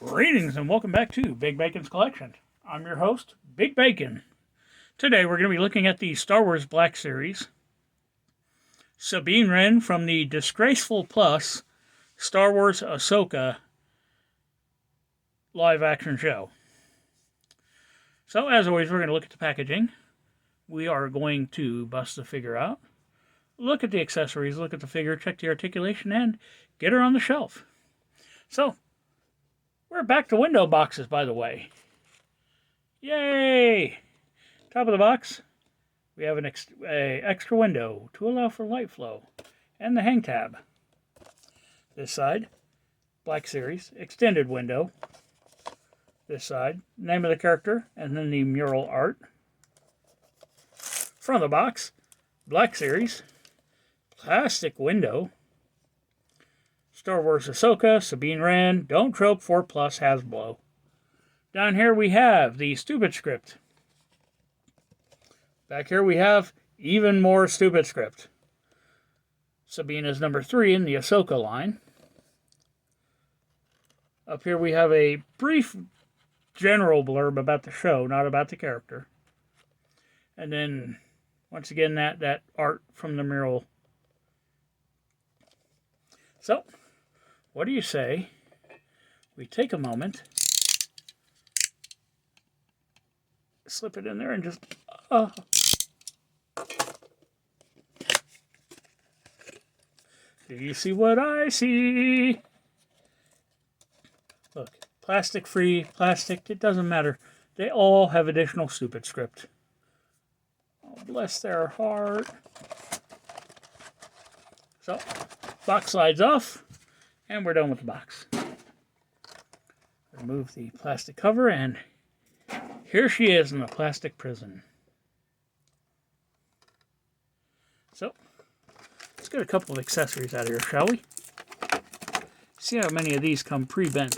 Greetings and welcome back to Big Bacon's Collection. I'm your host, Big Bacon. Today we're going to be looking at the Star Wars Black Series, Sabine Wren from the Disgraceful Plus Star Wars Ahsoka live action show. So as always, we're going to look at the packaging. We are going to bust the figure out, look at the accessories, look at the figure, check the articulation, and get her on the shelf. So, we're back to window boxes, by the way. Yay! Top of the box, we have an extra window to allow for light flow, and the hang tab. This side, Black Series, extended window. This side, name of the character, and then the mural art. Front of the box, Black Series, plastic window. Star Wars Ahsoka, Sabine Wren, Don't Trope 4 Plus Hasbro. Down here we have the stupid script. Back here we have even more stupid script. Sabine is number 3 in the Ahsoka line. Up here we have a brief general blurb about the show, not about the character. And then, once again, that art from the mural. So, what do you say we take a moment, slip it in there, and just... Do you see what I see? Look, plastic-free, plastic, it doesn't matter. They all have additional stupid script. Oh, bless their heart. So, box slides off. And we're done with the box. Remove the plastic cover, and here she is in the plastic prison. So, let's get a couple of accessories out of here, shall we? See how many of these come pre-bent.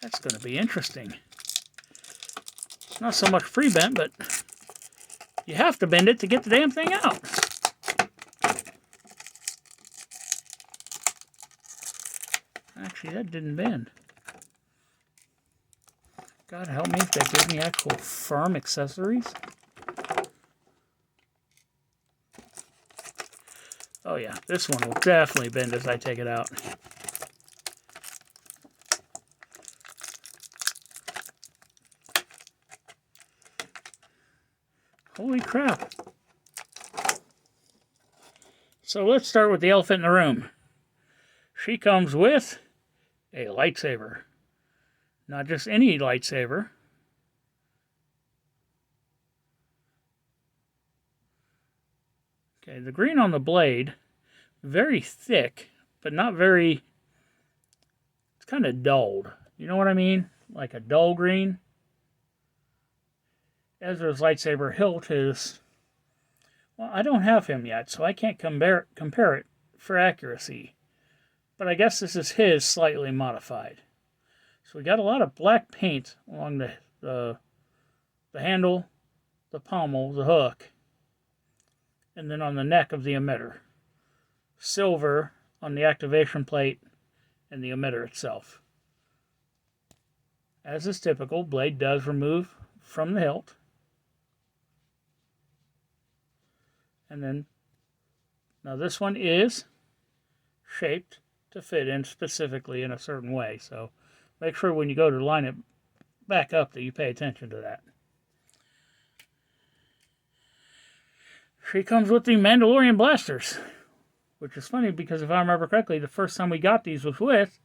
That's going to be interesting. Not so much pre-bent, but you have to bend it to get the damn thing out. Actually, that didn't bend. God help me if that gives me actual firm accessories. Oh yeah, this one will definitely bend as I take it out. Holy crap. So let's start with the elephant in the room. She comes with a lightsaber. Not just any lightsaber. Okay, the green on the blade, very thick, but not very, it's kind of dulled. You know what I mean? Like a dull green. Ezra's lightsaber hilt is, well, I don't have him yet, so I can't compare it for accuracy. But I guess this is his slightly modified. So we got a lot of black paint along the handle, the pommel, the hook, and then on the neck of the emitter. Silver on the activation plate and the emitter itself. As is typical, blade does remove from the hilt. And then, now this one is shaped to fit in specifically in a certain way. So make sure when you go to line it back up that you pay attention to that. She comes with the Mandalorian blasters, which is funny because if I remember correctly, the first time we got these was with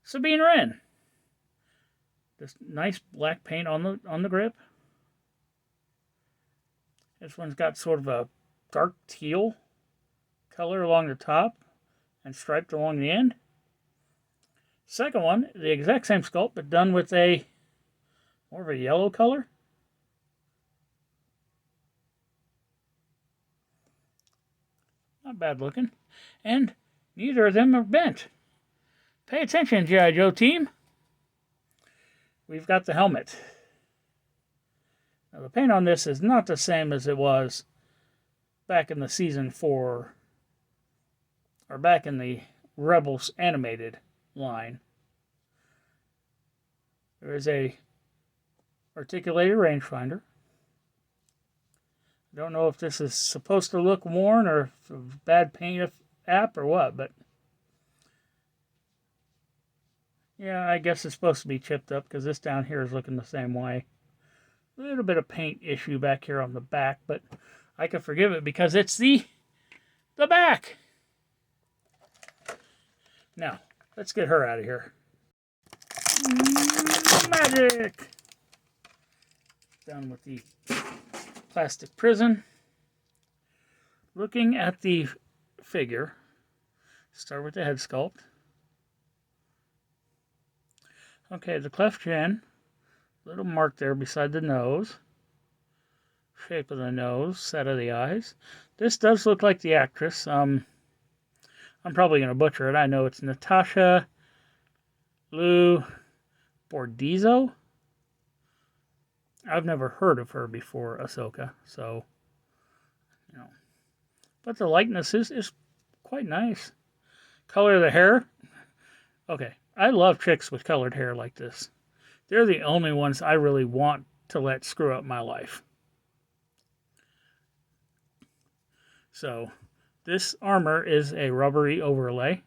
Sabine Wren. This nice black paint on the grip. This one's got sort of a dark teal color along the top and striped along the end. Second one, the exact same sculpt, but done with a more of a yellow color. Not bad looking. And neither of them are bent. Pay attention, G.I. Joe team. We've got the helmet. Now, the paint on this is not the same as it was back in the season 4, or back in the Rebels animated line, there is a articulated rangefinder. I don't know if this is supposed to look worn or if a bad paint app or what, but yeah, I guess it's supposed to be chipped up because this down here is looking the same way. A little bit of paint issue back here on the back, but I can forgive it because it's the back. Now, let's get her out of here. Magic! Done with the plastic prison. Looking at the figure, start with the head sculpt. Okay, the cleft chin, little mark there beside the nose. Shape of the nose, set of the eyes. This does look like the actress. I'm probably going to butcher it. I know it's Natasha Lou Bordizzo. I've never heard of her before Ahsoka, so, you know. But the likeness is quite nice. Color of the hair. Okay, I love chicks with colored hair like this. They're the only ones I really want to let screw up my life. So, this armor is a rubbery overlay.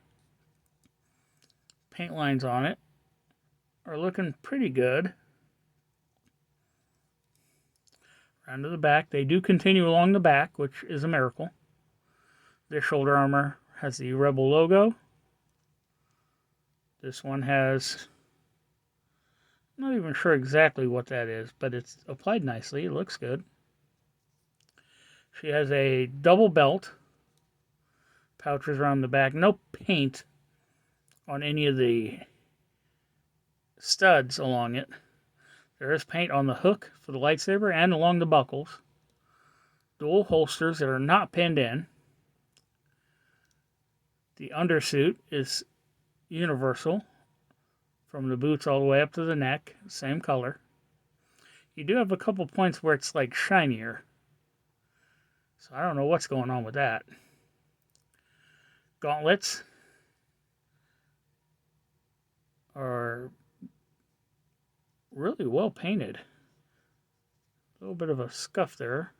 Paint lines on it are looking pretty good. Round to the back. They do continue along the back, which is a miracle. Their shoulder armor has the Rebel logo. This one has, I'm not even sure exactly what that is, but it's applied nicely. It looks good. She has a double belt. Pouches around the back. No paint on any of the studs along it. There is paint on the hook for the lightsaber and along the buckles. Dual holsters that are not pinned in. The undersuit is universal from the boots all the way up to the neck. Same color. You do have a couple points where it's like shinier. So I don't know what's going on with that. Gauntlets are really well painted. A little bit of a scuff there.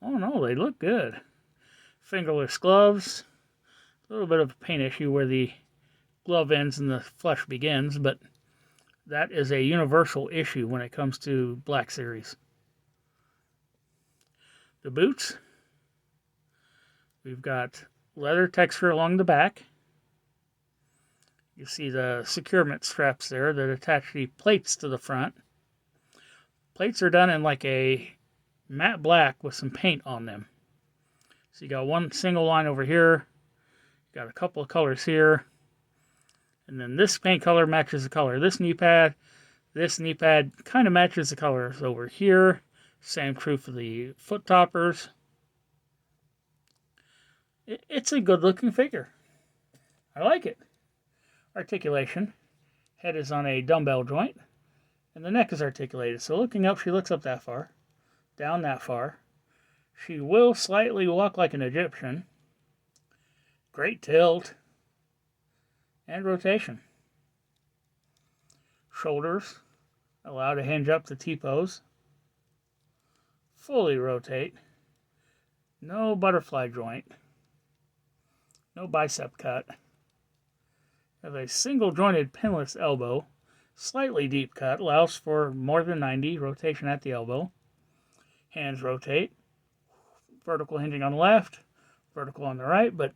Oh no, they look good. Fingerless gloves. A little bit of a paint issue where the glove ends and the flesh begins, but that is a universal issue when it comes to Black Series. The boots. We've got leather texture along the back. You see the securement straps there that attach the plates to the front. Plates are done in like a matte black with some paint on them. So you got one single line over here. You got a couple of colors here. And then this paint color matches the color of this knee pad. This knee pad kind of matches the colors over here. Same true for the foot toppers. It's a good looking figure. I like it. Articulation. Head is on a dumbbell joint. And the neck is articulated. So looking up, she looks up that far. Down that far. She will slightly walk like an Egyptian. Great tilt. And rotation. Shoulders. Allow to hinge up the T-pose. Fully rotate. No butterfly joint. No bicep cut. Have a single jointed pinless elbow. Slightly deep cut. Allows for more than 90. Rotation at the elbow. Hands rotate. Vertical hinging on the left. Vertical on the right. But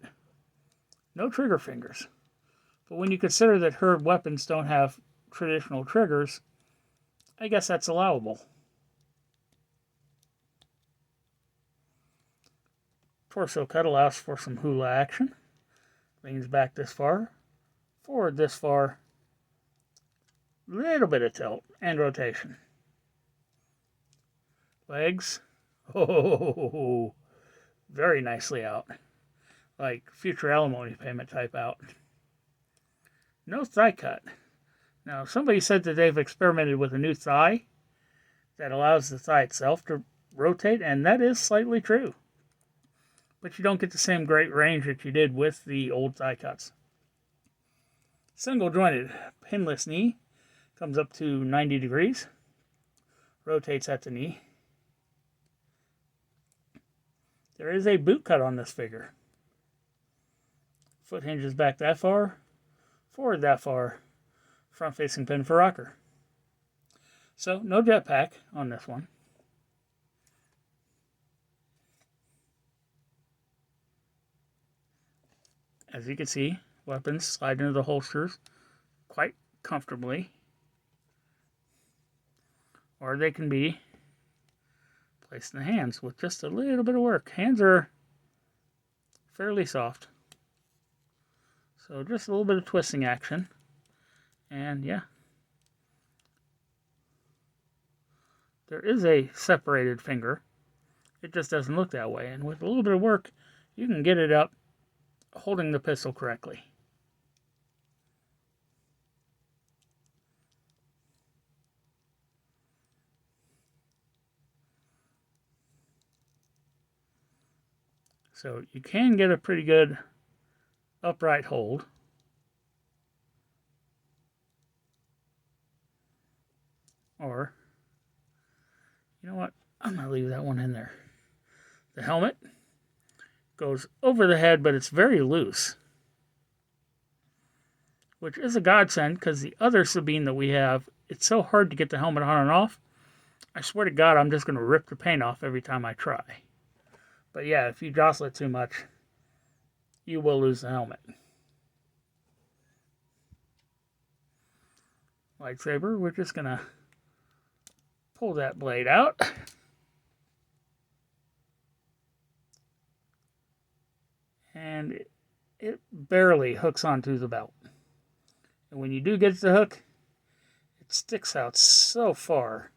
no trigger fingers. But when you consider that her weapons don't have traditional triggers, I guess that's allowable. Torso cut allows for some hula action. Leans back this far. Forward this far. Little bit of tilt and rotation. Legs. Oh, very nicely out. Like future alimony payment type out. No thigh cut. Now, somebody said that they've experimented with a new thigh. that allows the thigh itself to rotate, and that is slightly true. But you don't get the same great range that you did with the old thigh cuts. Single jointed pinless knee comes up to 90 degrees, rotates at the knee. There is a boot cut on this figure. Foot hinges back that far, forward that far, front facing pin for rocker. So no jetpack on this one. As you can see, weapons slide into the holsters quite comfortably. Or they can be placed in the hands with just a little bit of work. Hands are fairly soft. So just a little bit of twisting action. And yeah. There is a separated finger. It just doesn't look that way. And with a little bit of work, you can get it up holding the pistol correctly. So you can get a pretty good upright hold. Or, you know what? I'm going to leave that one in there. The helmet goes over the head, but it's very loose. Which is a godsend, because the other Sabine that we have, it's so hard to get the helmet on and off. I swear to God, I'm just going to rip the paint off every time I try. But yeah, if you jostle it too much, you will lose the helmet. Lightsaber, we're just going to pull that blade out. And it barely hooks onto the belt. And when you do get the hook, it sticks out so far.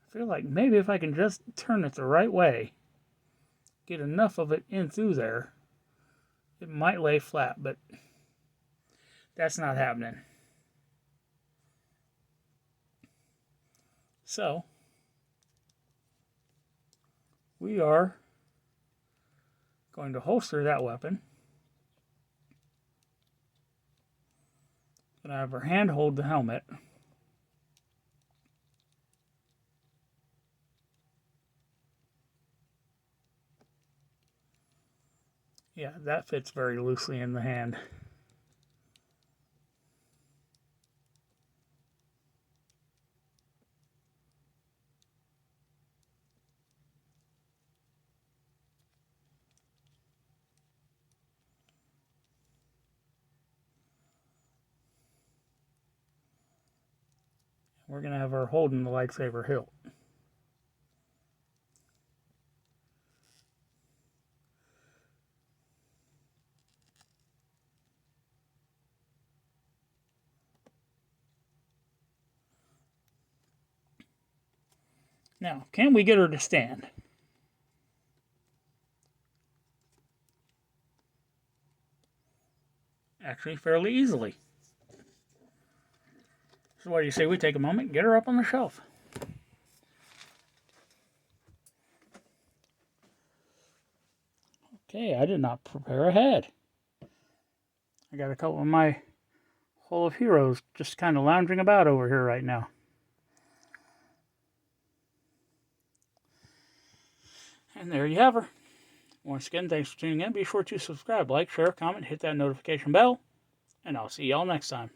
I feel like maybe if I can just turn it the right way, get enough of it in through there, it might lay flat, but that's not happening. So, we are going to holster that weapon. Gonna have her hand hold the helmet. Yeah, that fits very loosely in the hand. We're going to have her holding the lightsaber hilt. Now, can we get her to stand? Actually, fairly easily. So what do you say we take a moment and get her up on the shelf? Okay, I did not prepare ahead. I got a couple of my Hall of Heroes just kind of lounging about over here right now. And there you have her. Once again, thanks for tuning in. Be sure to subscribe, like, share, comment, hit that notification bell, and I'll see y'all next time.